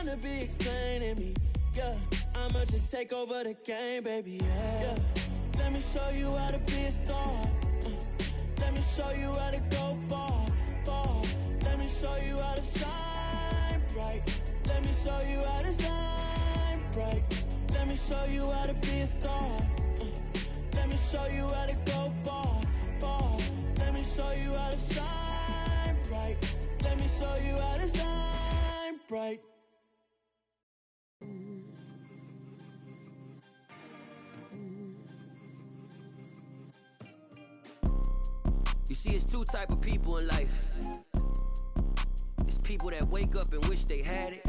wanna be explaining me. Yeah, I'ma just take over the game, baby. Yeah. Let me show you how to be a star. Let me show you how to go far, far. Let me show you how to shine bright. Let me show you how to shine bright. Let me show you how to be a star. Let me show you how to go far, far. Let me show you how to shine bright. Let me show you how to shine bright. You see, it's two type of people in life. It's people that wake up and wish they had it.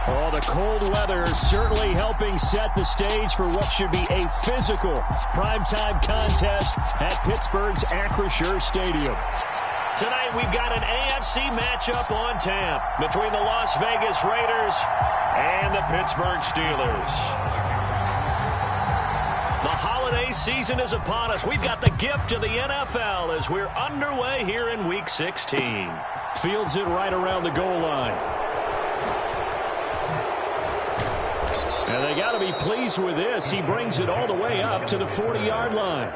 Oh, the cold weather certainly helping set the stage for what should be a physical primetime contest at Pittsburgh's Acrisure Stadium. Tonight, we've got an AFC matchup on tap between the Las Vegas Raiders and the Pittsburgh Steelers. The holiday season is upon us. We've got the gift of the NFL as we're underway here in Week 16. Fields it right around the goal line. And they got to be pleased with this. He brings it all the way up to the 40-yard line.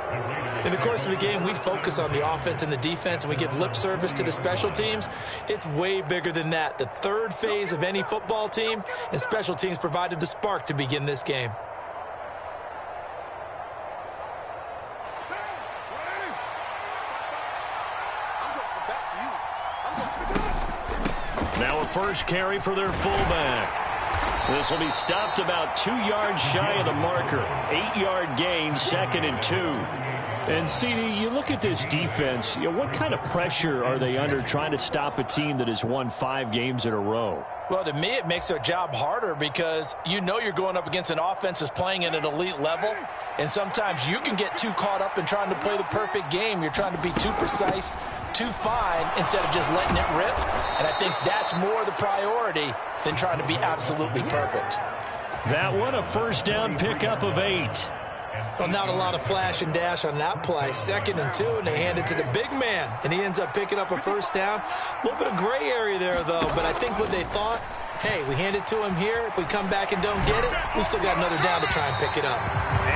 In the course of the game, we focus on the offense and the defense, and we give lip service to the special teams. It's way bigger than that. The third phase of any football team, and special teams provided the spark to begin this game. Now a first carry for their fullback. This will be stopped about 2 yards shy of the marker. 8-yard gain, 2nd and 2. And, CD, you look at this defense, what kind of pressure are they under trying to stop a team that has won 5 games in a row? Well, to me, it makes their job harder because you know you're going up against an offense that's playing at an elite level, and sometimes you can get too caught up in trying to play the perfect game. You're trying to be too precise, too fine, instead of just letting it rip. And I think that's more the priority than trying to be absolutely perfect. That one, a first down pickup of 8. Well, not a lot of flash and dash on that play. 2nd and 2, and they hand it to the big man, and he ends up picking up a first down. A little bit of gray area there, though, but I think what they thought, hey, we hand it to him here. If we come back and don't get it, we still got another down to try and pick it up.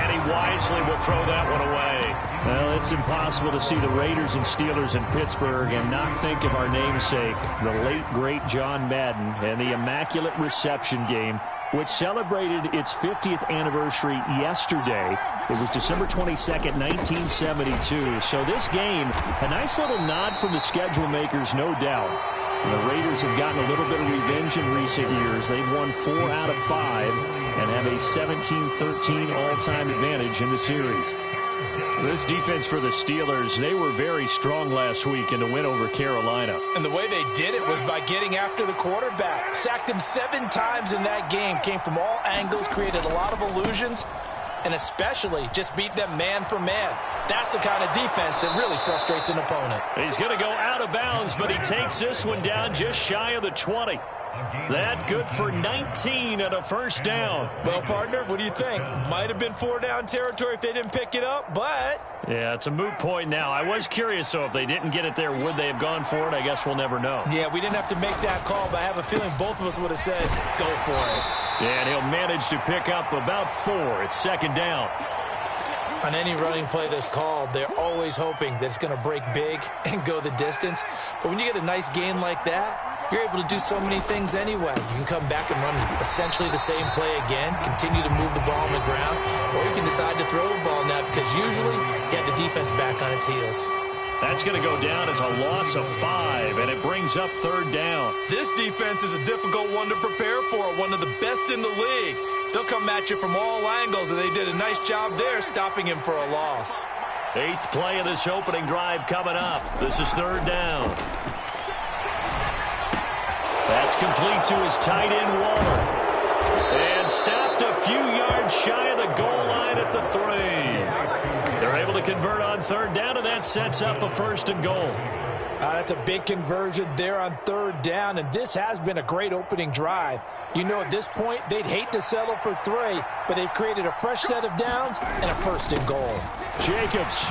And he wisely will throw that one away. Well, it's impossible to see the Raiders and Steelers in Pittsburgh and not think of our namesake, the late, great John Madden, and the Immaculate Reception game, which celebrated its 50th anniversary yesterday. It was December 22nd, 1972. So this game, a nice little nod from the schedule makers, no doubt. And the Raiders have gotten a little bit of revenge in recent years. They've won 4 out of 5 and have a 17-13 all-time advantage in the series. This defense for the Steelers, they were very strong last week in the win over Carolina. And the way they did it was by getting after the quarterback. Sacked him 7 times in that game. Came from all angles, created a lot of illusions, and especially just beat them man for man. That's the kind of defense that really frustrates an opponent. He's going to go out of bounds, but he takes this one down just shy of the 20. That good for 19 and a first down. Well, partner, what do you think? Might have been 4-down territory if they didn't pick it up, but... Yeah, it's a moot point now. I was curious, so if they didn't get it there, would they have gone for it? I guess we'll never know. Yeah, we didn't have to make that call, but I have a feeling both of us would have said, go for it. Yeah, and he'll manage to pick up about 4. It's 2nd down. On any running play that's called, they're always hoping that it's going to break big and go the distance. But when you get a nice gain like that, you're able to do so many things anyway. You can come back and run essentially the same play again, continue to move the ball on the ground, or you can decide to throw the ball now because usually you have the defense back on its heels. That's going to go down as a loss of 5, and it brings up 3rd down. This defense is a difficult one to prepare for, one of the best in the league. They'll come at you from all angles, and they did a nice job there stopping him for a loss. 8th play of this opening drive coming up. This is 3rd down. That's complete to his tight end, Waller. And stopped a few yards shy of the goal line at the 3. They're able to convert on 3rd down, and that sets up a 1st and goal. That's a big conversion there on 3rd down, and this has been a great opening drive. You know, at this point, they'd hate to settle for 3, but they've created a fresh set of downs and a 1st and goal. Jacobs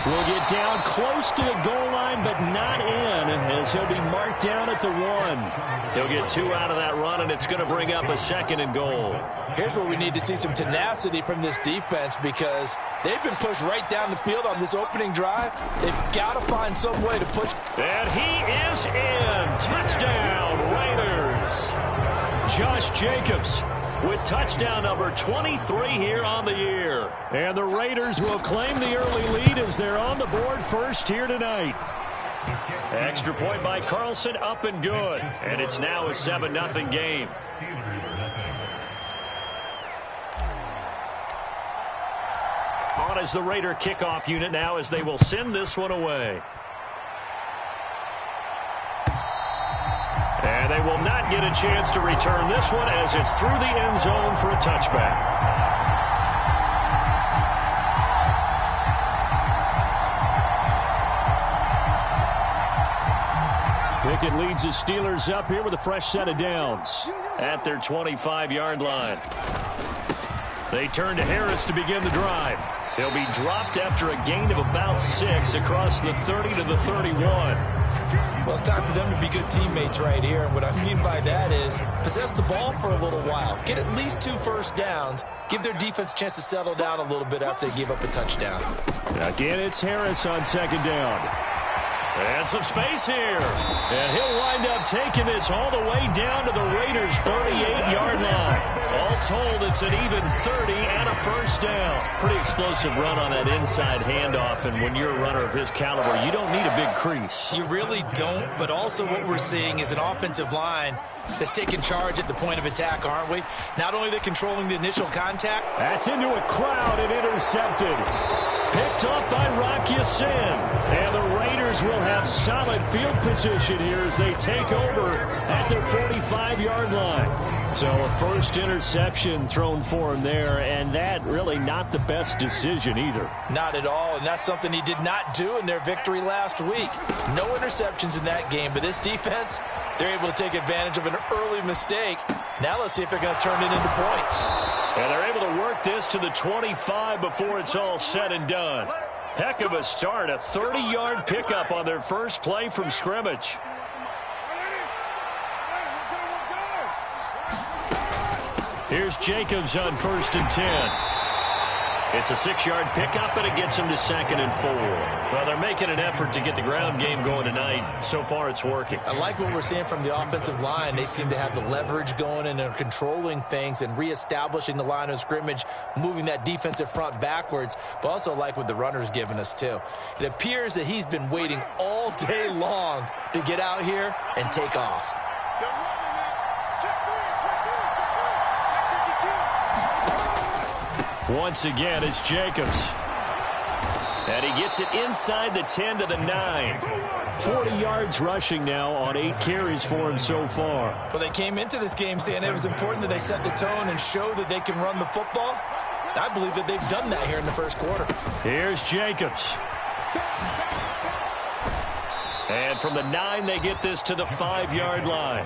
Will get down close to the goal line, but not in, as he'll be marked down at the 1. He'll get 2 out of that run, and it's going to bring up a 2nd and goal. Here's where we need to see some tenacity from this defense, because they've been pushed right down the field on this opening drive. They've got to find some way to push. And he is in. Touchdown, Raiders. Josh Jacobs with touchdown number 23 here on the year. And the Raiders will claim the early lead as they're on the board first here tonight. Extra point by Carlson, up and good. And it's now a 7-0 game. On is the Raider kickoff unit now as they will send this one away. And they will not get a chance to return this one as it's through the end zone for a touchback. Pickett leads the Steelers up here with a fresh set of downs at their 25-yard line. They turn to Harris to begin the drive. He'll be dropped after a gain of about 6 across the 30 to the 31. Well, it's time for them to be good teammates right here. And what I mean by that is possess the ball for a little while. Get at least 2 first downs. Give their defense a chance to settle down a little bit after they give up a touchdown. Again, it's Harris on 2nd down. And some space here. And he'll wind up taking this all the way down to the Raiders' 38-yard line. All told, it's an even 30 and a first down. Pretty explosive run on that inside handoff. And when you're a runner of his caliber, you don't need a big crease. You really don't, but also what we're seeing is an offensive line that's taking charge at the point of attack, aren't we? Not only are they controlling the initial contact. That's into a crowd and intercepted. Picked up by Rock Ya-Sin. And the Raiders will have solid field position here as they take over at their 45-yard line. So a first interception thrown for him there, and that really not the best decision either. Not at all, and that's something he did not do in their victory last week. No interceptions in that game, but this defense, they're able to take advantage of an early mistake. Now let's see if they're going to turn it into points. And they're able to work this to the 25 before it's all said and done. Heck of a start, a 30-yard pickup on their first play from scrimmage. Here's Jacobs on 1st and 10. It's a 6-yard pickup, and it gets him to 2nd and 4. Well, they're making an effort to get the ground game going tonight. So far, it's working. I like what we're seeing from the offensive line. They seem to have the leverage going, and they're controlling things and reestablishing the line of scrimmage, moving that defensive front backwards, but also like what the runner's giving us, too. It appears that he's been waiting all day long to get out here and take off. Once again, it's Jacobs. And he gets it inside the 10 to the 9. 40 yards rushing now on 8 carries for him so far. Well, they came into this game saying it was important that they set the tone and show that they can run the football. I believe that they've done that here in the first quarter. Here's Jacobs. And from the 9, they get this to the 5-yard line.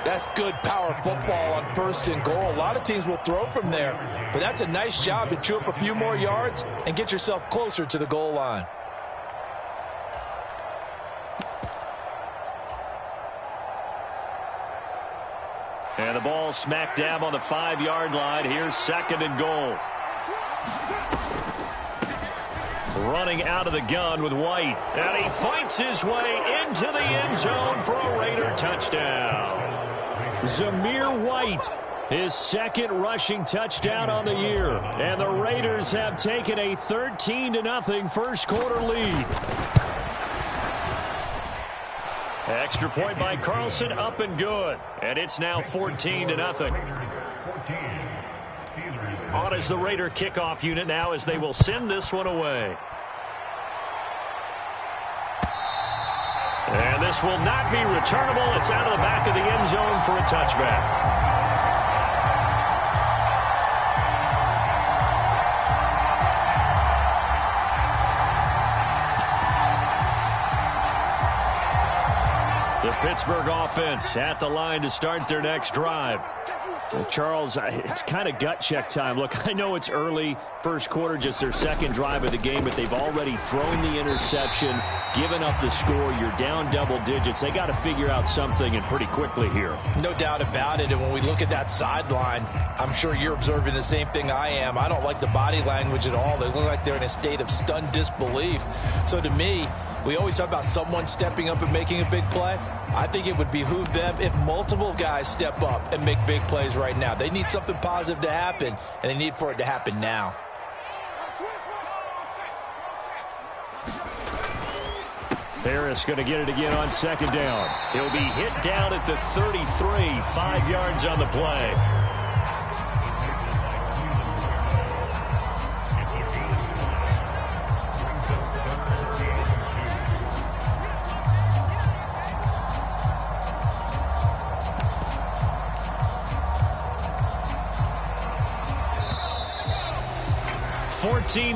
That's good power football on 1st and goal. A lot of teams will throw from there, but that's a nice job to chew up a few more yards and get yourself closer to the goal line. And the ball smack dab on the 5-yard line. Here's 2nd and goal. Running out of the gun with White. And he fights his way into the end zone for a Raider touchdown. Zamir White, his 2nd rushing touchdown on the year. And the Raiders have taken a 13-0 first quarter lead. Extra point by Carlson, up and good. And it's now 14-0. On is the Raider kickoff unit now as they will send this one away. And this will not be returnable. It's out of the back of the end zone for a touchback. The Pittsburgh offense at the line to start their next drive. Well, Charles, it's kind of gut check time. Look, I know it's early, first quarter, just their second drive of the game, but they've already thrown the interception, given up the score. You're down double digits. They got to figure out something, and pretty quickly here. No doubt about it, and when we look at that sideline, I'm sure you're observing the same thing I am. I don't like the body language at all. They look like they're in a state of stunned disbelief. So to me, we always talk about someone stepping up and making a big play. I think it would behoove them if multiple guys step up and make big plays right now. They need something positive to happen, and they need for it to happen now. Harris going to get it again on second down. He'll be hit down at the 33, 5 yards on the play.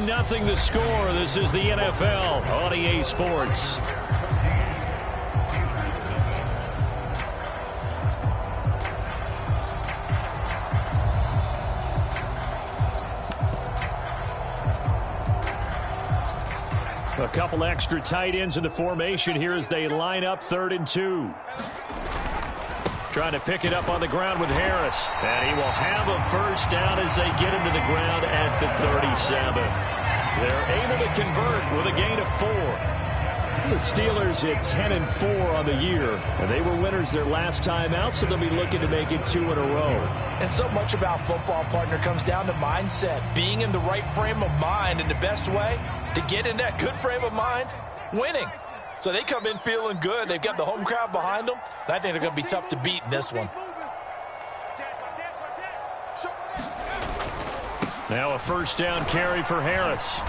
Nothing the score. This is the NFL on EA Sports. A couple extra tight ends in the formation here as they line up 3rd and 2. Trying to pick it up on the ground with Harris. And he will have a first down as they get him to the ground at the 37. They're able to convert with a gain of 4. The Steelers hit 10-4 on the year, and they were winners their last time out, so they'll be looking to make it 2 in a row. And so much about football, partner, comes down to mindset, being in the right frame of mind, and the best way to get in that good frame of mind, winning. So they come in feeling good. They've got the home crowd behind them, and I think they're going to be tough to beat in this one. Now a first down carry for Harris.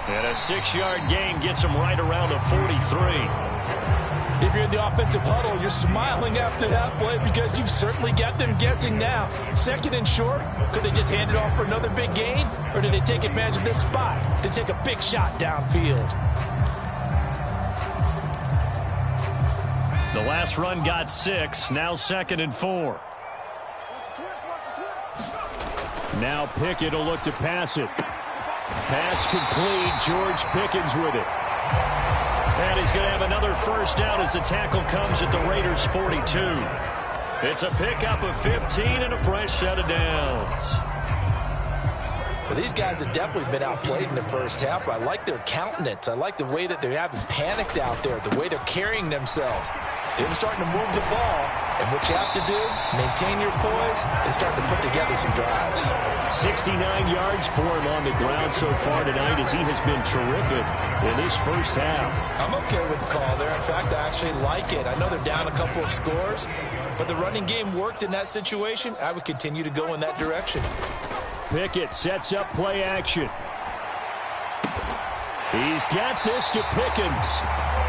And a 6-yard gain gets him right around the 43. If you're in the offensive huddle, you're smiling after that play because you've certainly got them guessing now. 2nd and short, could they just hand it off for another big gain? Or did they take advantage of this spot to take a big shot downfield? The last run got 6, now 2nd and 4. Now Pickett will look to pass it. Pass complete. George Pickens with it. And he's going to have another first down as the tackle comes at the Raiders' 42. It's a pickup of 15 and a fresh set of downs. Well, these guys have definitely been outplayed in the first half. I like their countenance. I like the way that they haven't panicked out there, the way they're carrying themselves. They're starting to move the ball, and what you have to do, maintain your poise, and start to put together some drives. 69 yards for him on the ground so far tonight as he has been terrific in this first half. I'm okay with the call there. In fact, I actually like it. I know they're down a couple of scores, but the running game worked in that situation. I would continue to go in that direction. Pickett sets up play action. He's got this to Pickens.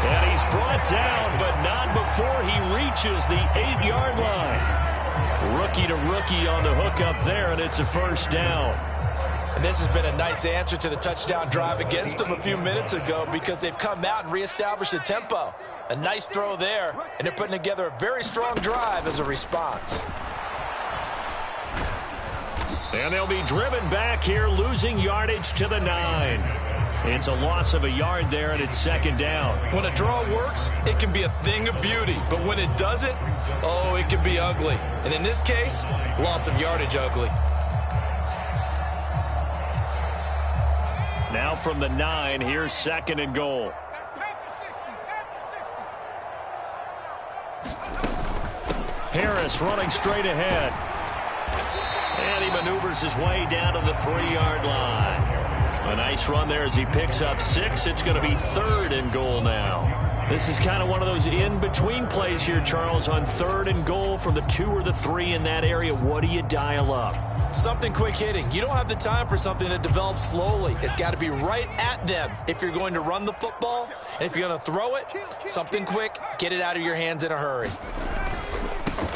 And he's brought down, but not before he reaches the 8-yard line. Rookie to rookie on the hook up there, and it's a first down. And this has been a nice answer to the touchdown drive against them a few minutes ago because they've come out and reestablished the tempo. A nice throw there, and they're putting together a very strong drive as a response. And they'll be driven back here, losing yardage to the 9. It's a loss of a yard there, and it's 2nd down. When a draw works, it can be a thing of beauty. But when it doesn't, oh, it can be ugly. And in this case, loss of yardage ugly. Now from the 9, here's 2nd and goal. Harris running straight ahead. And he maneuvers his way down to the 3-yard line. A nice run there as he picks up 6. It's going to be 3rd and goal now. This is kind of one of those in-between plays here, Charles, on 3rd and goal from the 2 or the 3 in that area. What do you dial up? Something quick hitting. You don't have the time for something that develops slowly. It's got to be right at them if you're going to run the football. And if you're going to throw it, something quick, get it out of your hands in a hurry.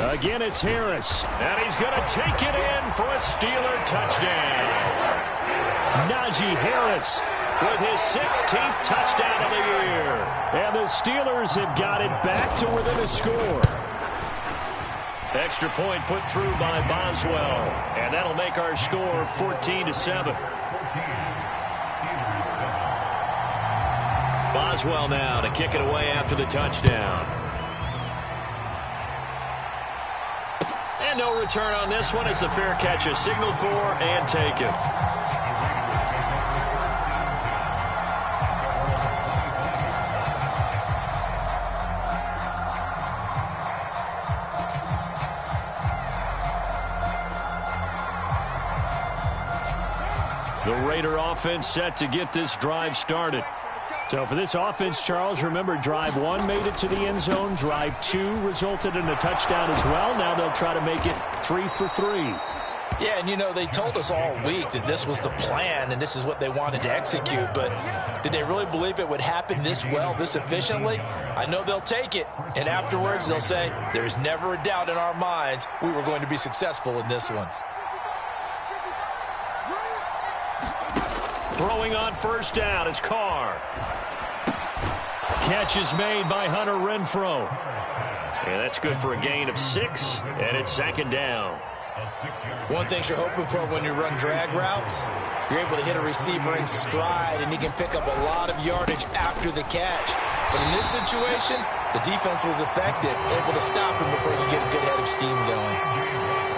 Again, it's Harris. And he's going to take it in for a Steeler touchdown. Najee Harris with his 16th touchdown of the year. And the Steelers have got it back to within a score. Extra point put through by Boswell. And that'll make our score 14-7. Boswell now to kick it away after the touchdown. And no return on this one. It's a fair catch, a signal for and taken. The Raider offense set to get this drive started. So for this offense, Charles, remember, drive 1 made it to the end zone. Drive 2 resulted in a touchdown as well. Now they'll try to make it 3 for 3. Yeah, and, you know, they told us all week that this was the plan and this is what they wanted to execute. But did they really believe it would happen this well, this efficiently? I know they'll take it. And afterwards, they'll say, there's never a doubt in our minds we were going to be successful in this one. Throwing on first down is Carr. Catch is made by Hunter Renfrow. And that's good for a gain of 6, and it's second down. One thing you're hoping for when you run drag routes, you're able to hit a receiver in stride, and he can pick up a lot of yardage after the catch. But in this situation, the defense was effective, able to stop him before he could get a good head of steam going.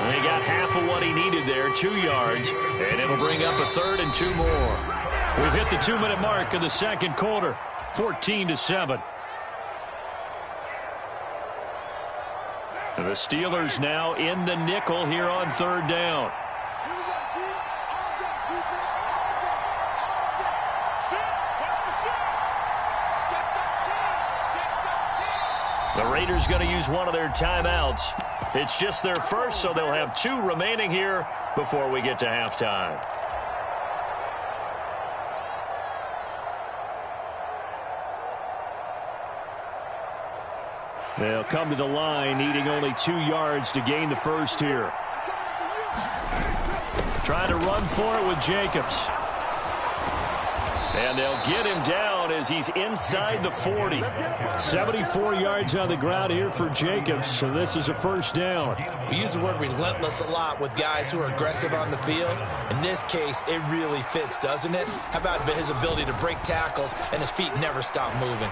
And he got half of what he needed there, 2 yards, and it'll bring up a 3rd and 2 more. We've hit the 2-minute mark of the second quarter, 14-7. And the Steelers now in the nickel here on 3rd down. The Raiders going to use one of their timeouts. It's just their first, so they'll have 2 remaining here before we get to halftime. They'll come to the line, needing only 2 yards to gain the first here. Trying to run for it with Jacobs. And they'll get him down as he's inside the 40. 74 yards on the ground here for Jacobs, so this is a first down. We use the word relentless a lot with guys who are aggressive on the field. In this case, it really fits, doesn't it? How about his ability to break tackles and his feet never stop moving?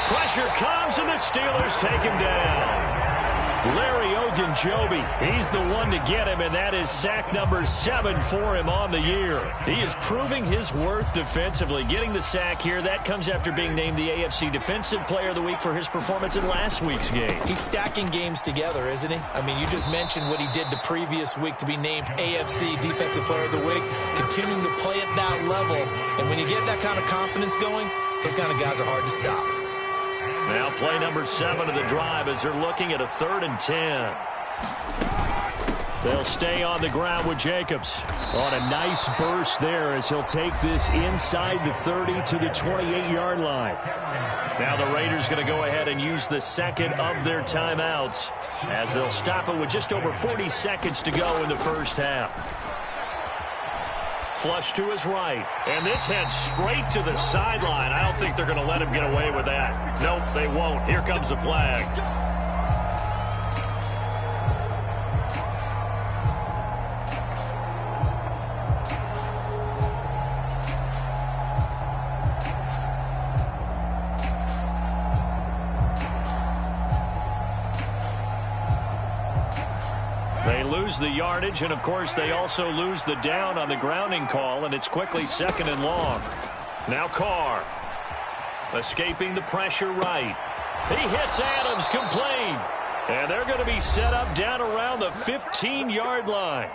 Pressure comes, and the Steelers take him down. Larry Ogunjobi, he's the one to get him, and that is sack number 7 for him on the year. He is proving his worth defensively. Getting the sack here, that comes after being named the AFC Defensive Player of the Week for his performance in last week's game. He's stacking games together, isn't he? I mean, you just mentioned what he did the previous week to be named AFC Defensive Player of the Week, continuing to play at that level. And when you get that kind of confidence going, those kind of guys are hard to stop. Now play number 7 of the drive as they're looking at a 3rd and 10. They'll stay on the ground with Jacobs. On a nice burst there as he'll take this inside the 30 to the 28-yard line. Now the Raiders going to go ahead and use the second of their timeouts as they'll stop it with just over 40 seconds to go in the first half. Flush to his right. And this heads straight to the sideline. I don't think they're going to let him get away with that. Nope, they won't. Here comes the flag. They lose the yardage, and, of course, they also lose the down on the grounding call, and it's quickly 2nd and long. Now Carr, escaping the pressure right. He hits Adams, complete. And they're going to be set up down around the 15-yard line.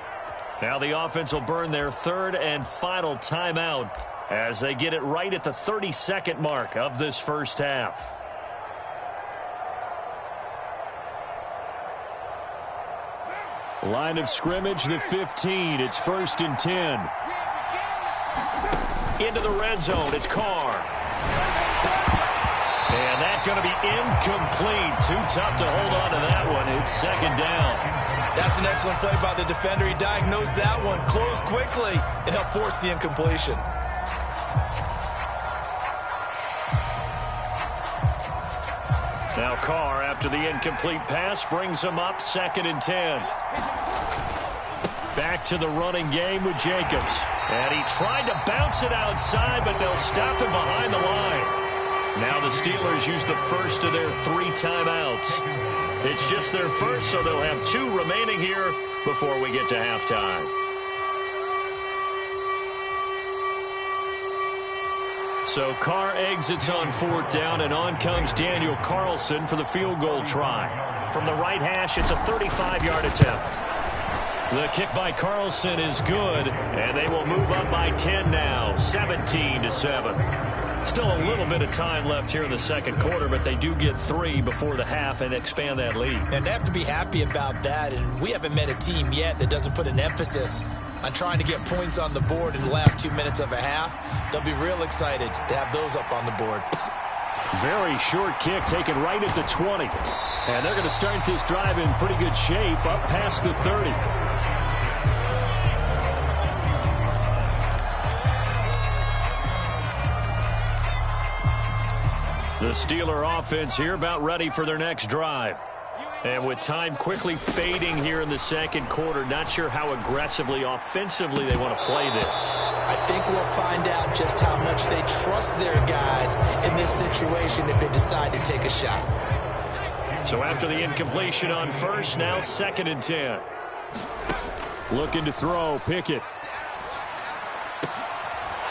Now the offense will burn their 3rd and final timeout as they get it right at the 32nd mark of this first half. Line of scrimmage, the 15. It's 1st and 10. Into the red zone. It's Carr. And that's going to be incomplete. Too tough to hold on to that one. It's 2nd down. That's an excellent play by the defender. He diagnosed that one, closed quickly, and helped force the incompletion. Now Carr, after the incomplete pass, brings him up 2nd and 10. Back to the running game with Jacobs. And he tried to bounce it outside, but they'll stop him behind the line. Now the Steelers use the first of their 3 timeouts. It's just their first, so they'll have 2 remaining here before we get to halftime. So Carr exits on 4th down, and on comes Daniel Carlson for the field goal try. From the right hash, it's a 35-yard attempt. The kick by Carlson is good, and they will move up by 10 now, 17-7. Still a little bit of time left here in the second quarter, but they do get 3 before the half and expand that lead. And they have to be happy about that, and we haven't met a team yet that doesn't put an emphasis on trying to get points on the board in the last 2 minutes of a half. They'll be real excited to have those up on the board. Very short kick taken right at the 20. And they're going to start this drive in pretty good shape up past the 30. The Steeler offense here about ready for their next drive. And with time quickly fading here in the second quarter, not sure how aggressively, offensively they want to play this. I think we'll find out just how much they trust their guys in this situation if they decide to take a shot. So after the incompletion on first, now 2nd and 10. Looking to throw, Pickett.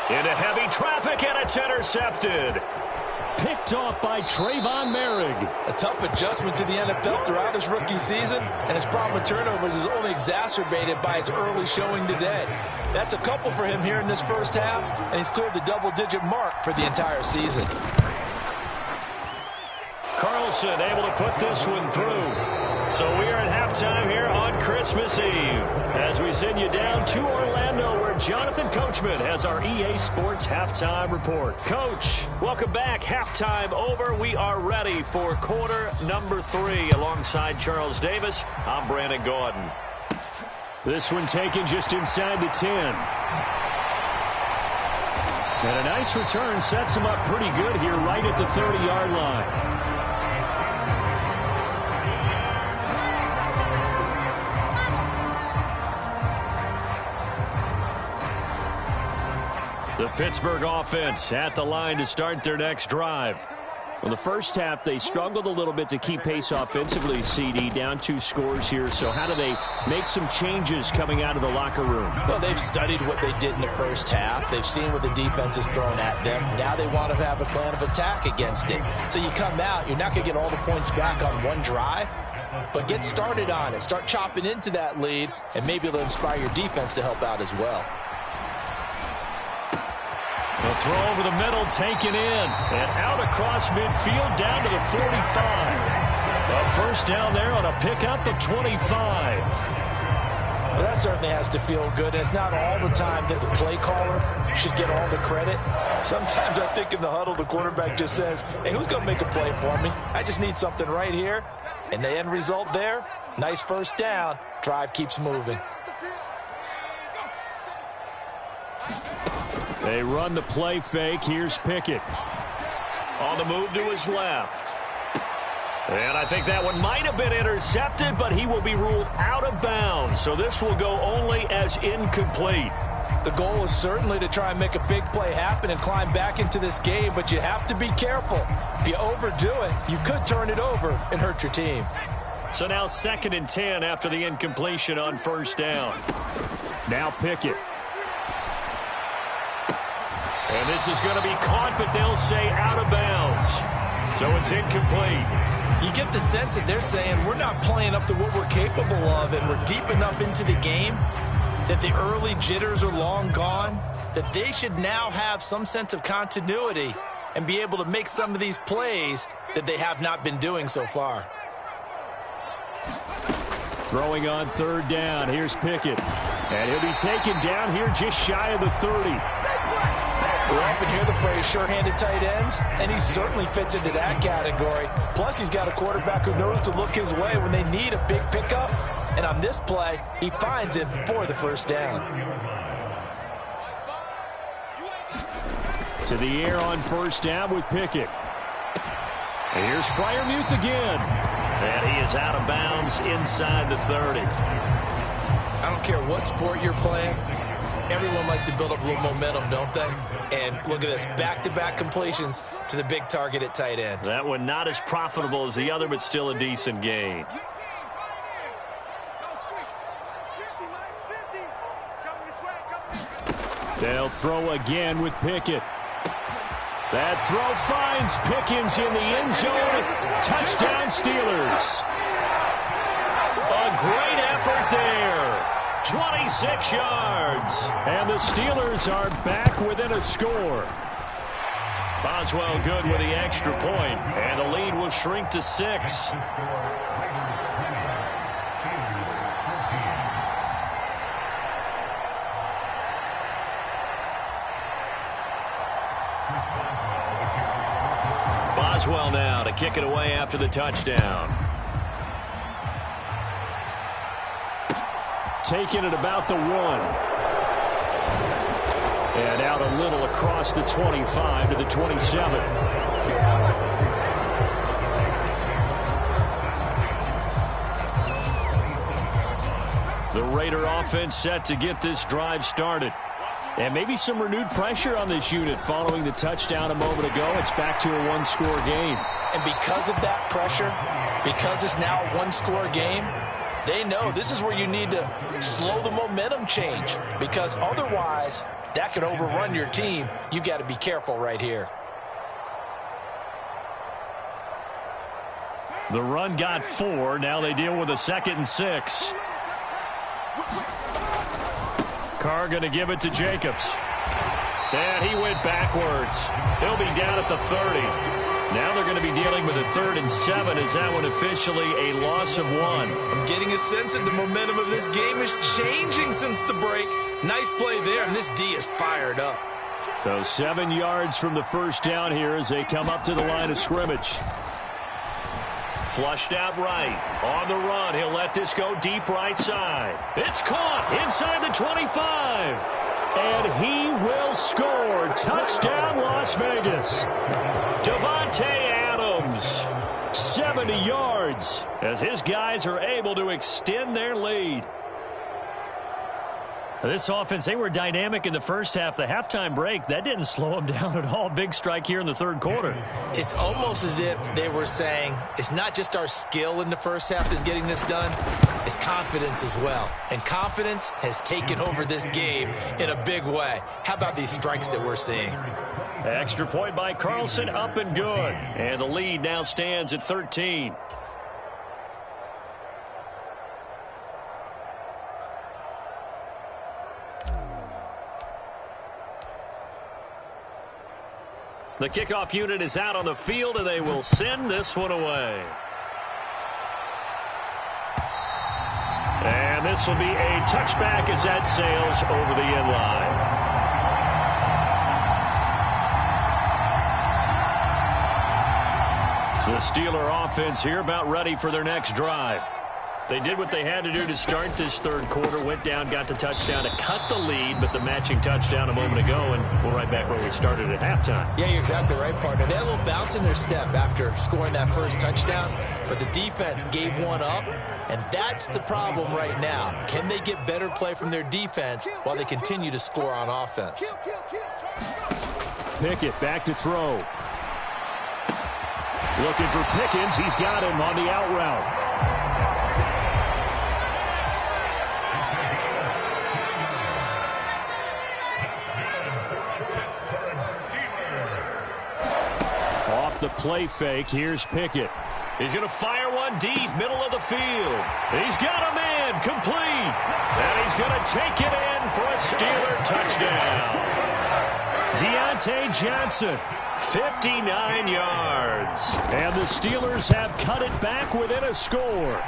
Into heavy traffic, and it's intercepted. Picked off by Trayvon Merrick. A tough adjustment to the NFL throughout his rookie season, and his problem with turnovers is only exacerbated by his early showing today. That's a couple for him here in this first half, and he's cleared the double-digit mark for the entire season. Carlson able to put this one through. So we are at halftime here on Christmas Eve as we send you down to Orlando where Jonathan Coachman has our EA Sports Halftime Report. Coach, welcome back. Halftime over. We are ready for quarter number 3 alongside Charles Davis. I'm Brandon Gordon. This one taken just inside the 10. And a nice return sets him up pretty good here right at the 30-yard line. The Pittsburgh offense at the line to start their next drive. Well, the first half, they struggled a little bit to keep pace offensively, CD, down 2 scores here. So how do they make some changes coming out of the locker room? Well, they've studied what they did in the first half. They've seen what the defense is throwing at them. Now they want to have a plan of attack against it. So you come out, you're not going to get all the points back on one drive, but get started on it. Start chopping into that lead, and maybe it'll inspire your defense to help out as well. The throw over the middle, taken in, and out across midfield down to the 45. A first down there on a pickup of 25. Well, that certainly has to feel good, and it's not all the time that the play caller should get all the credit. Sometimes I think in the huddle, the quarterback just says, hey, who's going to make a play for me? I just need something right here. And the end result there, nice first down. Drive keeps moving. They run the play fake. Here's Pickett. On the move to his left. And I think that one might have been intercepted, but he will be ruled out of bounds. So this will go only as incomplete. The goal is certainly to try and make a big play happen and climb back into this game, but you have to be careful. If you overdo it, you could turn it over and hurt your team. So now 2nd and 10 after the incompletion on first down. Now Pickett. And this is going to be caught, but they'll say out of bounds. So it's incomplete. You get the sense that they're saying we're not playing up to what we're capable of, and we're deep enough into the game that the early jitters are long gone, that they should now have some sense of continuity and be able to make some of these plays that they have not been doing so far. Throwing on 3rd down. Here's Pickett. And he'll be taken down here just shy of the 30. We often hear the phrase sure-handed tight ends, and he certainly fits into that category. Plus, he's got a quarterback who knows to look his way when they need a big pickup. And on this play, he finds it for the first down. To the air on first down with Pickett. And here's Freiermuth again. And he is out of bounds inside the 30. I don't care what sport you're playing. Everyone likes to build up a little momentum, don't they? And look at this, back-to-back completions to the big target at tight end. That one not as profitable as the other, but still a decent gain. They'll throw again with Pickett. That throw finds Pickens in the end zone. Touchdown, Steelers. A great effort there. 26 yards. And the Steelers are back within a score. Boswell good with the extra point, and the lead will shrink to 6. Boswell now to kick it away after the touchdown. Taking it about the 1. And out a little across the 25 to the 27. The Raider offense set to get this drive started. And maybe some renewed pressure on this unit following the touchdown a moment ago. It's back to a one-score game. And because of that pressure, because it's now a one-score game, they know this is where you need to slow the momentum change, because otherwise that could overrun your team. You've got to be careful right here. The run got 4. Now they deal with a 2nd and 6. Carr going to give it to Jacobs. And he went backwards. He'll be down at the 30. Now they're going to be dealing with a 3rd and 7. Is that one officially a loss of 1? I'm getting a sense that the momentum of this game is changing since the break. Nice play there, and this D is fired up. So 7 yards from the first down here as they come up to the line of scrimmage. Flushed out right. On the run, he'll let this go deep right side. It's caught inside the 25. And he will score. Touchdown, Las Vegas. Davante Adams, 70 yards, as his guys are able to extend their lead. This offense, they were dynamic in the first half. The halftime break, that didn't slow them down at all. Big strike here in the third quarter. It's almost as if they were saying, it's not just our skill in the first half that's getting this done, it's confidence as well. And confidence has taken over this game in a big way. How about these strikes that we're seeing? Extra point by Carlson, up and good. And the lead now stands at 13. The kickoff unit is out on the field, and they will send this one away. And this will be a touchback as that sails over the end line. The Steeler offense here about ready for their next drive. They did what they had to do to start this third quarter, went down, got the touchdown to cut the lead, but the matching touchdown a moment ago, and we're right back where we started at halftime. Yeah, you're exactly right, partner. They had a little bounce in their step after scoring that first touchdown, but the defense gave one up, and that's the problem right now. Can they get better play from their defense while they continue to score on offense? Pickett back to throw. Looking for Pickens. He's got him on the out route. The play fake. Here's Pickett. He's going to fire one deep, middle of the field. He's got a man complete. And he's going to take it in for a Steeler touchdown. Deontay Johnson, 59 yards. And the Steelers have cut it back within a score.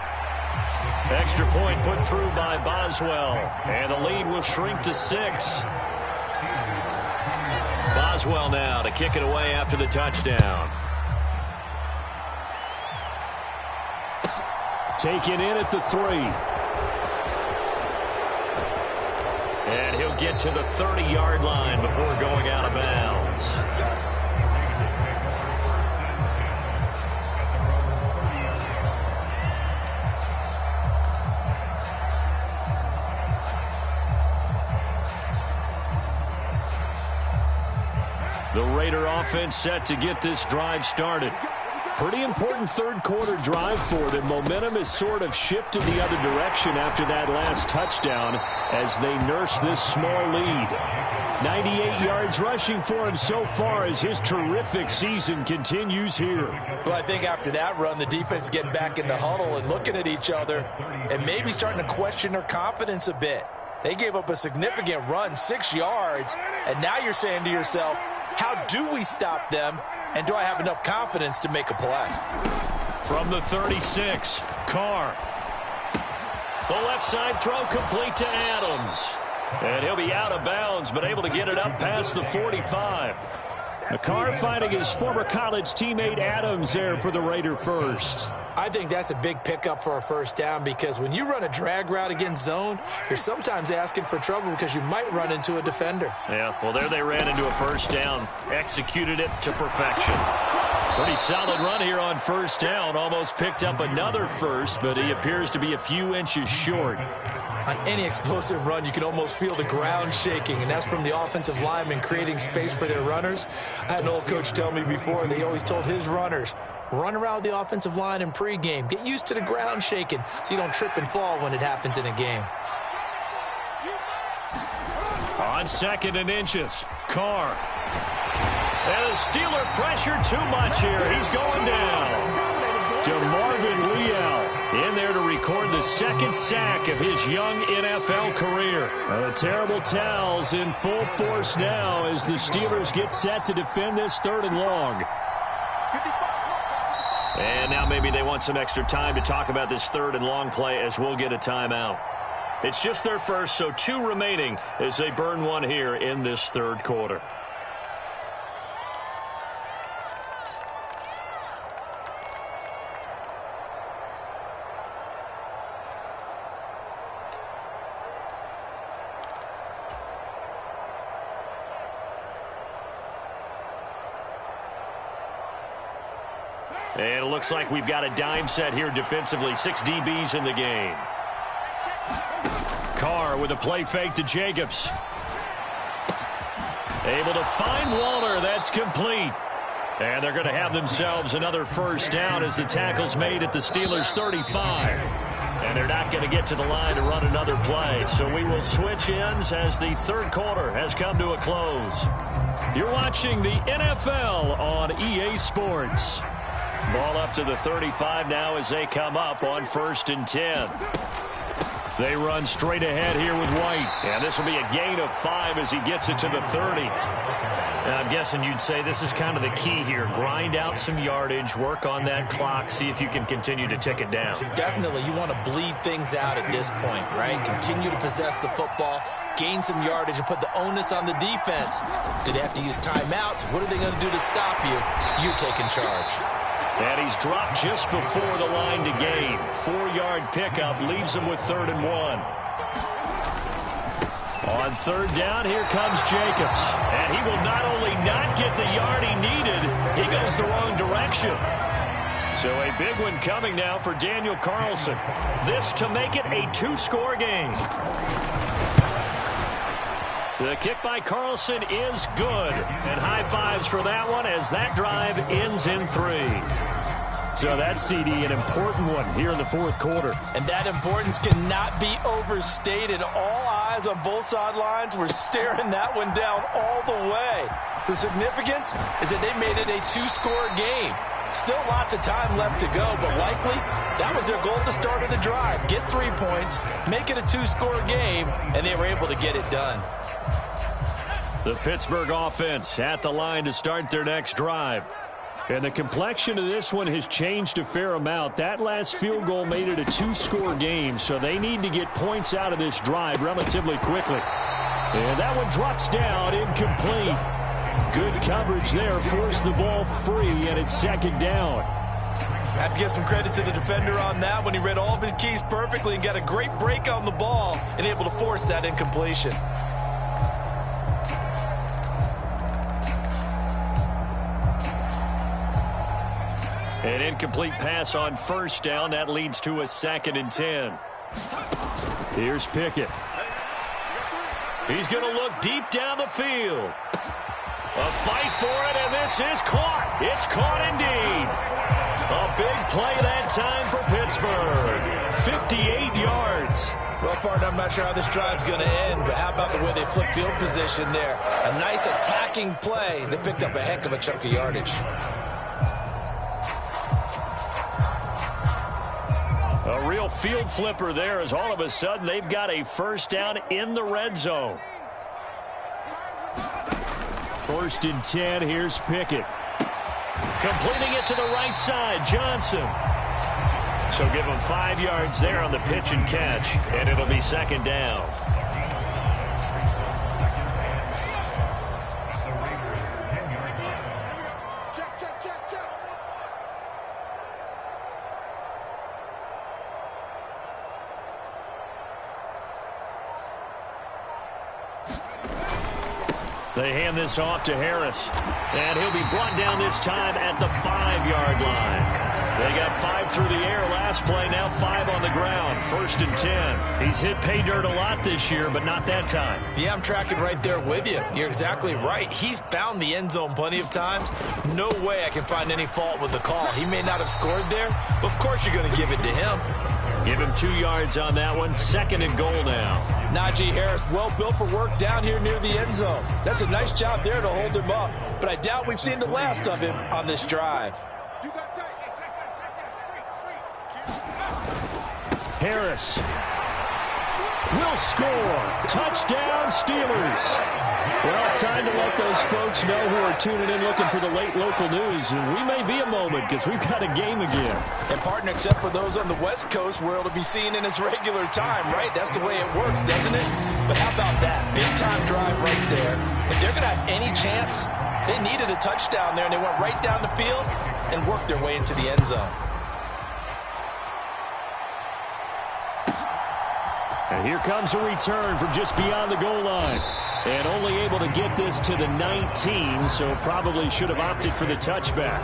Extra point put through by Boswell. And the lead will shrink to 6. Boswell now to kick it away after the touchdown. Taken in at the 3. And he'll get to the 30-yard line before going out of bounds. Raider offense set to get this drive started. Pretty important third-quarter drive for them. Momentum has sort of shifted the other direction after that last touchdown as they nurse this small lead. 98 yards rushing for him so far as his terrific season continues here. Well, I think after that run, the defense is getting back in the huddle and looking at each other and maybe starting to question their confidence a bit. They gave up a significant run, 6 yards, and now you're saying to yourself, how do we stop them? And do I have enough confidence to make a play? From the 36, Carr. The left side throw complete to Adams. And he'll be out of bounds, but able to get it up past the 45. Carr finding his former college teammate Adams there for the Raider first. I think that's a big pickup for a first down because when you run a drag route against zone, you're sometimes asking for trouble because you might run into a defender. Yeah, well, there they ran into a first down. Executed it to perfection. Pretty solid run here on first down. Almost picked up another first, but he appears to be a few inches short. On any explosive run, you can almost feel the ground shaking, and that's from the offensive linemen creating space for their runners. I had an old coach tell me before, they always told his runners, run around the offensive line in pregame. Get used to the ground shaking so you don't trip and fall when it happens in a game. On 2nd and inches, Carr. And the Steeler pressure too much here. He's going down. To Marvin Leal. In there to record the second sack of his young NFL career. The terrible towels in full force now as the Steelers get set to defend this 3rd and long. And now maybe they want some extra time to talk about this 3rd and long play as we'll get a timeout. It's just their first, so 2 remaining as they burn one here in this 3rd quarter. And it looks like we've got a dime set here defensively. 6 DBs in the game. Carr with a play fake to Jacobs. Able to find Waller. That's complete. And they're going to have themselves another first down as the tackle's made at the Steelers' 35. And they're not going to get to the line to run another play. So we will switch ends as the 3rd quarter has come to a close. You're watching the NFL on EA Sports. Ball up to the 35 now as they come up on 1st and 10. They run straight ahead here with White. And this will be a gain of 5 as he gets it to the 30. And I'm guessing you'd say this is kind of the key here. Grind out some yardage, work on that clock, see if you can continue to tick it down. Definitely, you want to bleed things out at this point, right? Continue to possess the football, gain some yardage, and put the onus on the defense. Do they have to use timeouts? What are they going to do to stop you? You're taking charge. And he's dropped just before the line to gain. 4-yard pickup leaves him with 3rd and 1. On 3rd down, here comes Jacobs. And he will not only not get the yard he needed, he goes the wrong direction. So a big one coming now for Daniel Carlson. This to make it a 2-score game. The kick by Carlson is good. And high fives for that one as that drive ends in 3. So that's, CD, an important one here in the 4th quarter. And that importance cannot be overstated. All eyes on both sidelines were staring that one down all the way. The significance is that they made it a 2-score game. Still lots of time left to go, but likely that was their goal at the start of the drive. Get 3 points, make it a 2-score game, and they were able to get it done. The Pittsburgh offense at the line to start their next drive. And the complexion of this one has changed a fair amount. That last field goal made it a 2-score game, so they need to get points out of this drive relatively quickly. And that one drops down, incomplete. Good coverage there, forced the ball free, and it's 2nd down. I have to give some credit to the defender on that when he read all of his keys perfectly and got a great break on the ball and able to force that incompletion. An incomplete pass on 1st down. That leads to a 2nd and 10. Here's Pickett. He's going to look deep down the field. A fight for it, and this is caught. It's caught indeed. A big play that time for Pittsburgh. 58 yards. Well, partner, I'm not sure how this drive's going to end, but how about the way they flip field position there? A nice attacking play. They picked up a heck of a chunk of yardage. A real field flipper there, as all of a sudden they've got a first down in the red zone. 1st and 10, here's Pickett. Completing it to the right side, Johnson. So give him 5 yards there on the pitch and catch, and it'll be 2nd down. They hand this off to Harris, and he'll be brought down this time at the 5-yard line. They got 5 through the air last play, now 5 on the ground. 1st and 10. He's hit pay dirt a lot this year, but not that time. Yeah, I'm tracking right there with you. You're exactly right. He's found the end zone plenty of times. No way I can find any fault with the call. He may not have scored there, but of course you're going to give it to him. Give him 2 yards on that one. 2nd and goal now. Najee Harris, well built for work down here near the end zone. That's a nice job there to hold him up, but I doubt we've seen the last of him on this drive. Harris will score. Touchdown, Steelers. Well, time to let those folks know who are tuning in looking for the late local news. We may be a moment because we've got a game again. And, partner, except for those on the West Coast where it'll be seen in its regular time, right? That's the way it works, doesn't it? But how about that? Big-time drive right there. If they're going to have any chance, they needed a touchdown there, and they went right down the field and worked their way into the end zone. And here comes a return from just beyond the goal line. And only able to get this to the 19, so probably should have opted for the touchback.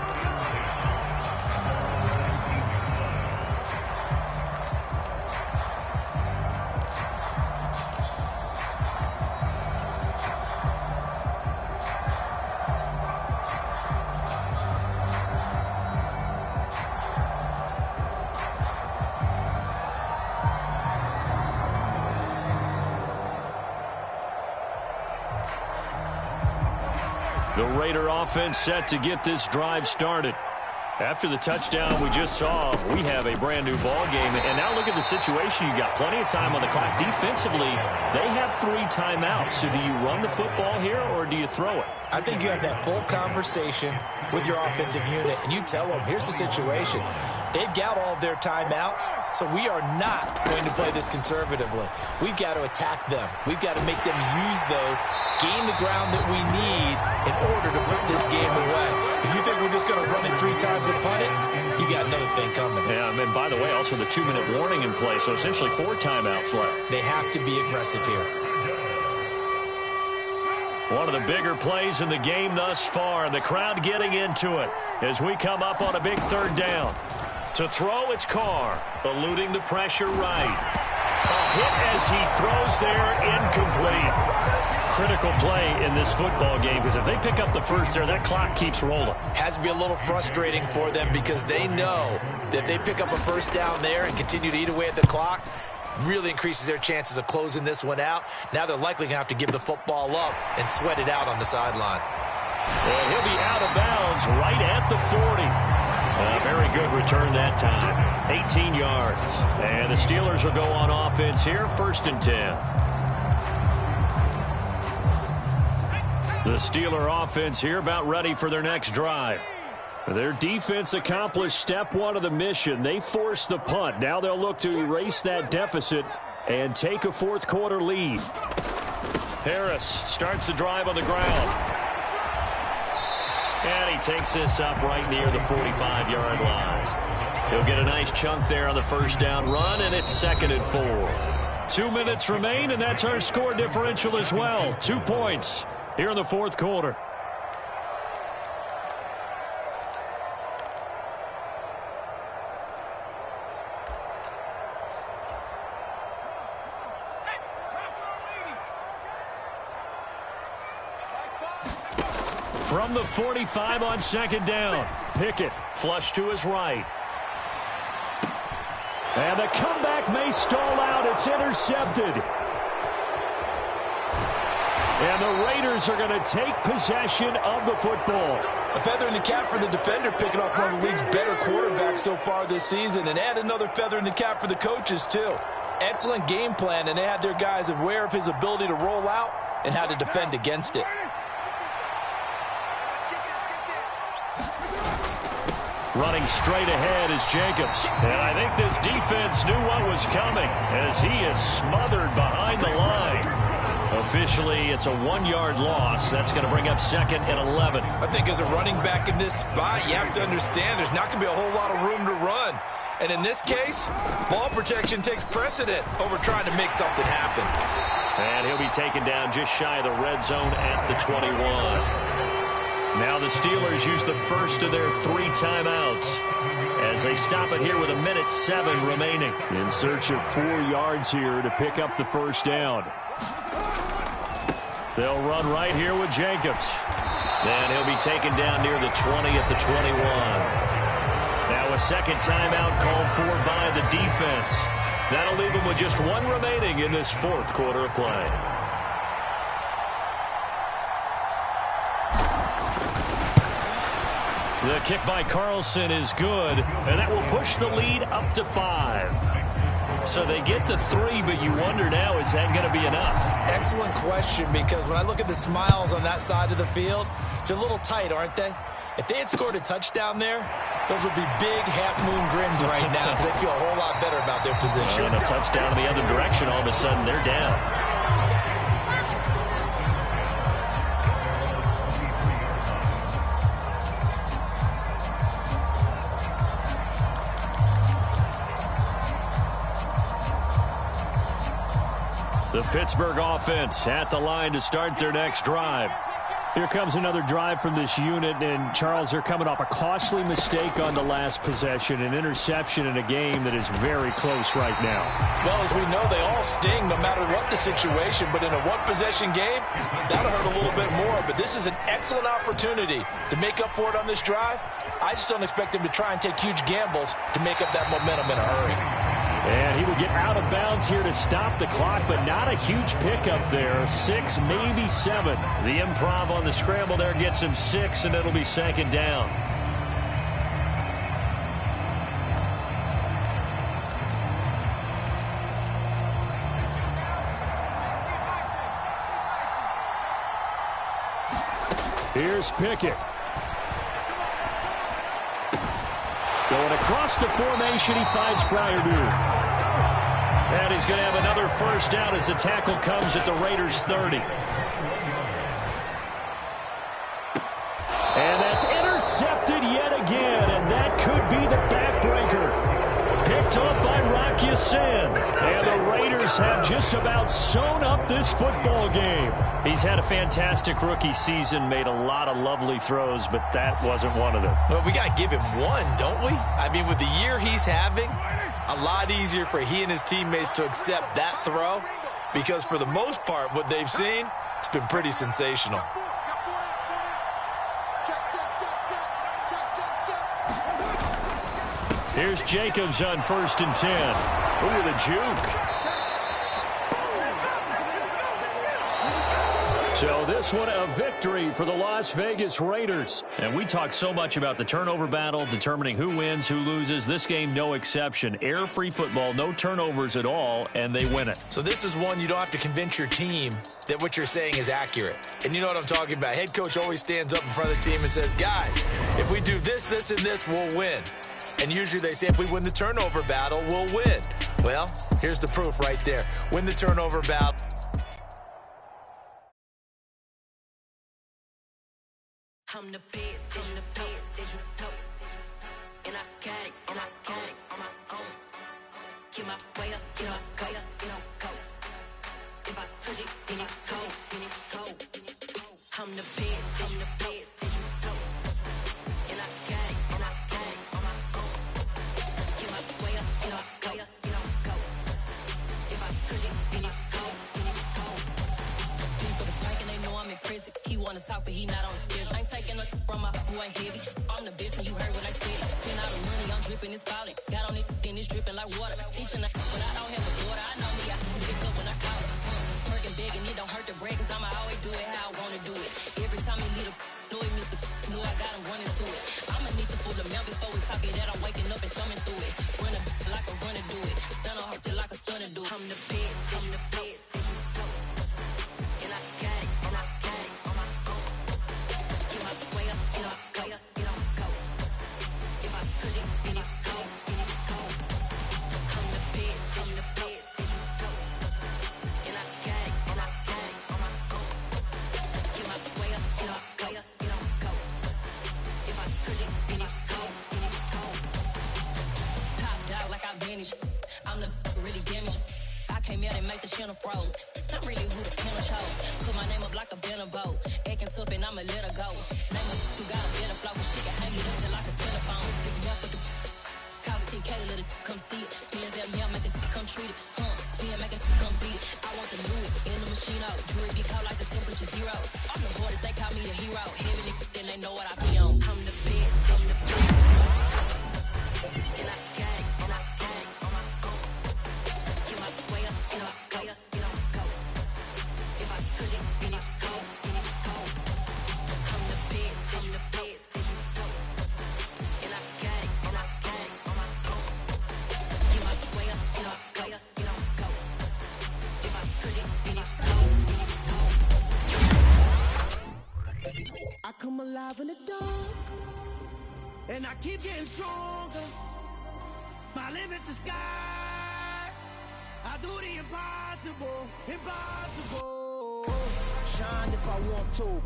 The Raider offense set to get this drive started. After the touchdown we just saw, we have a brand new ball game. And now look at the situation. You got plenty of time on the clock. Defensively, they have 3 timeouts. So do you run the football here or do you throw it? I think you have that full conversation with your offensive unit, and you tell them, here's the situation. They've got all of their timeouts, so we are not going to play this conservatively. We've got to attack them. We've got to make them use those, gain the ground that we need in order to put this game away. If you think we're just going to run it 3 times and punt it, you got another thing coming. Yeah, and by the way, also the 2-minute warning in play, so essentially 4 timeouts left. They have to be aggressive here. One of the bigger plays in the game thus far, and the crowd getting into it as we come up on a big 3rd down. To throw, it's Carr, eluding the pressure right. A hit as he throws there, incomplete. Critical play in this football game, because if they pick up the first there, that clock keeps rolling. Has to be a little frustrating for them because they know that if they pick up a first down there and continue to eat away at the clock, really increases their chances of closing this one out. Now they're likely going to have to give the football up and sweat it out on the sideline. And he'll be out of bounds right at the 40. A very good return that time. 18 yards. And the Steelers will go on offense here, 1st and 10. The Steeler offense here about ready for their next drive. Their defense accomplished step 1 of the mission. They forced the punt. Now they'll look to erase that deficit and take a 4th quarter lead. Harris starts the drive on the ground. And he takes this up right near the 45-yard line. He'll get a nice chunk there on the first down run, and it's 2nd and 4. 2 minutes remain, and that's our score differential as well. 2 points here in the 4th quarter. From the 45 on second down. Pickett flush to his right. And the comeback may stall out. It's intercepted. And the Raiders are going to take possession of the football. A feather in the cap for the defender, picking off one of the league's better quarterbacks so far this season. And add another feather in the cap for the coaches, too. Excellent game plan, and they had their guys aware of his ability to roll out and how to defend against it. Running straight ahead is Jacobs. And I think this defense knew what was coming as he is smothered behind the line. Officially, it's a 1-yard loss. That's going to bring up 2nd and 11. I think as a running back in this spot, you have to understand there's not going to be a whole lot of room to run. And in this case, ball protection takes precedent over trying to make something happen. And he'll be taken down just shy of the red zone at the 21. Now the Steelers use the first of their 3 timeouts as they stop it here with 1:07 remaining. In search of 4 yards here to pick up the first down. They'll run right here with Jacobs. Then he'll be taken down near the 20 at the 21. Now a second timeout called for by the defense. That'll leave them with just 1 remaining in this 4th quarter of play. The kick by Carlson is good, and that will push the lead up to 5. So they get to 3, but you wonder now, is that going to be enough? Excellent question, because when I look at the smiles on that side of the field, they're a little tight, aren't they? If they had scored a touchdown there, those would be big half-moon grins right now because they feel a whole lot better about their position. And a touchdown in the other direction, all of a sudden they're down. The Pittsburgh offense at the line to start their next drive. Here comes another drive from this unit, and Charles, they're coming off a costly mistake on the last possession, an interception in a game that is very close right now. Well, as we know, they all sting no matter what the situation, but in a one-possession game, that'll hurt a little bit more. But this is an excellent opportunity to make up for it on this drive. I just don't expect them to try and take huge gambles to make up that momentum in a hurry. And he will get out of bounds here to stop the clock, but not a huge pickup there. 6, maybe 7. The improv on the scramble there gets him 6, and it'll be 2nd down. Here's Pickett. Going across the formation, he finds Freiermuth. And he's going to have another first down as the tackle comes at the Raiders' 30. And that's intercepted yet again, and that could be the backbreaker. Picked up by Rock Ya-Sin. And the Raiders have just about sewn up this football game. He's had a fantastic rookie season, made a lot of lovely throws, but that wasn't one of them. Well, we got to give him one, don't we? I mean, with the year he's having, a lot easier for he and his teammates to accept that throw because for the most part, what they've seen, it's been pretty sensational. Here's Jacobs on 1st and 10. Ooh, the juke. So this one a victory for the Las Vegas Raiders. And we talk so much about the turnover battle, determining who wins, who loses. This game, no exception. Air-free football, no turnovers at all, and they win it. So this is one you don't have to convince your team that what you're saying is accurate. And you know what I'm talking about. Head coach always stands up in front of the team and says, guys, if we do this, this, and this, we'll win. And usually they say if we win the turnover battle, we'll win. Well, here's the proof right there. Win the turnover battle. I'm the best, and I got it, on my own. Get my way up, go. If I touch it, then it's cold. I'm the best, and I got it, on my own. Get my way up, go. If I touch it, then it's cold. For the prank and they know I'm in prison. He wanna talk, but he not on the schedule. I ain't taking heavy. I'm the best and you heard what I said. Spend all the money, I'm dripping, it's falling. Got on it, then it's dripping like water. Teaching her, but I don't have a daughter. I know me, I can pick up when I call her. Working big and it don't hurt to break, cause I'ma always do it how I wanna do it. Every time he leave the know it, Mr. Know I got him running to it. I'ma need to pull the mail before we talk it that I'm waking up and thumbing through it. Run a like a runner do it. Stun on her till like a stunner do it. I'm the best, I'm the best. And I gang, and I gang on my own. Get my way up, get up, way up, get on go. If I touch it, then it's cold, then it's cold. I'm the best, I'm the best. And I gang on my own. Get my way up, get up, way up, get on go. If I touch it, then it's cold, then it's cold. Top dog like I vanished. I'm the really damaged. I came out and make the channel froze. I'm really who the panel chose. Put my name up like a banner boat. Acting tough and I'ma let her go. Name her who got a better flow. She can hang it up just like a telephone. Stick me up with the cost 10K to let it come see it. Hands at me, I make it come treat it. Spin, make it come beat it. I want the new in the machine out. Jewelry be cold like the temperature zero. I'm the hardest, they call me the hero. Heavy then they know what I be on. I'm the best, I'm the best. And I gang on my own. Get my way up, get up, way up, get on go. If I touch it, then it's cold, then it's cold. I'm the best, I'm the best. And I gang on my own. Get my way up, get up, way up, get on go. If I touch it, then it's cold, then it's cold. I come alive in the dark, and I keep getting stronger. My limit's the sky. I do the impossible, impossible. Shine if I want to.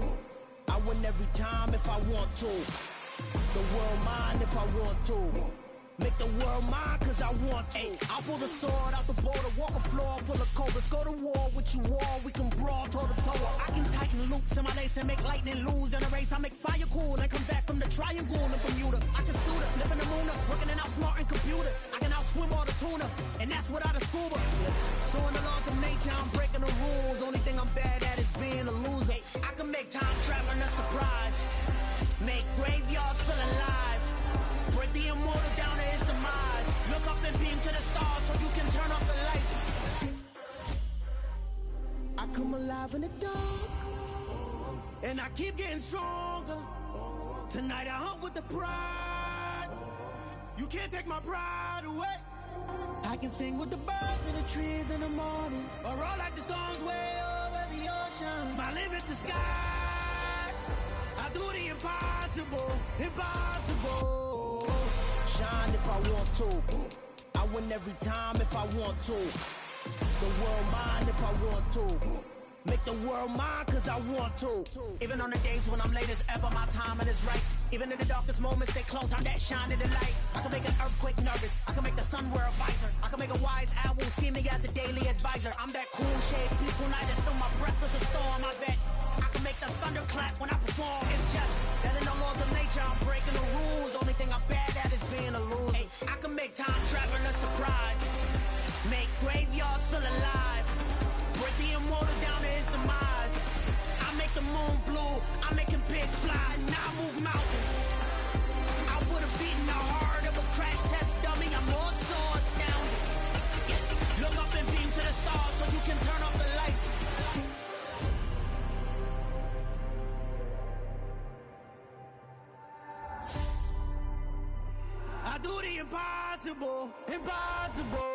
I win every time if I want to. The world mine if I want to. Make the world mine cause I want to. I pull the sword out the border, walk a floor full of cobras. Go to war with you all, we can brawl toe to toe. I can tighten loops in my lace and make lightning lose in a race. I make fire cool and come back from the triangle in Bermuda. I can suit up, live in the moon up, working and outsmarting computers. I can outswim all the tuna, and that's without a scuba. So in the laws of nature, I'm breaking the rules. Only thing I'm bad at is being a loser. I can make time traveling a surprise. Make graveyards feel alive. Break the immortal down to his demise. Look up and beam to the stars so you can turn off the lights. I come alive in the dark, and I keep getting stronger. Tonight I hunt with the pride. You can't take my pride away. I can sing with the birds and the trees in the morning, or roll like the storms way over the ocean. My limit's the sky. I do the impossible, impossible. Shine if I want to. I win every time if I want to. The world mine if I want to. Make the world mine cause I want to. Even on the days when I'm late as ever, my timing is right. Even in the darkest moments, stay close, I'm that shining the light. I can make an earthquake nervous, I can make the sun wear a visor. I can make a wise owl see me as a daily advisor. I'm that cool shade, peaceful night, and still my breath is a storm, I bet. I can make the thunder clap when I perform. It's just that in the laws of nature, I'm breaking the rules. Only thing I'm bad at is being a loser. Hey, I can make time traveling a surprise. Make graveyards feel alive. Break the immortal down to his demise. I make the moon blue, I'm making pigs fly, now I move mountains. I would've beaten the heart of a crash test dummy. I'm more so astounded. Yeah. Look up and beam to the stars so you can turn off the lights. I do the impossible, impossible.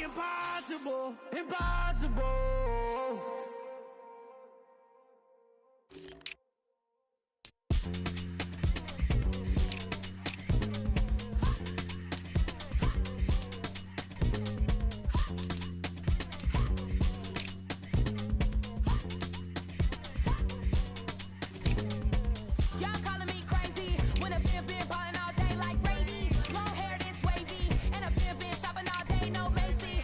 Impossible, impossible. Y'all calling me crazy when a been ballin' all day like Brady. Long hair this wavy, Macy.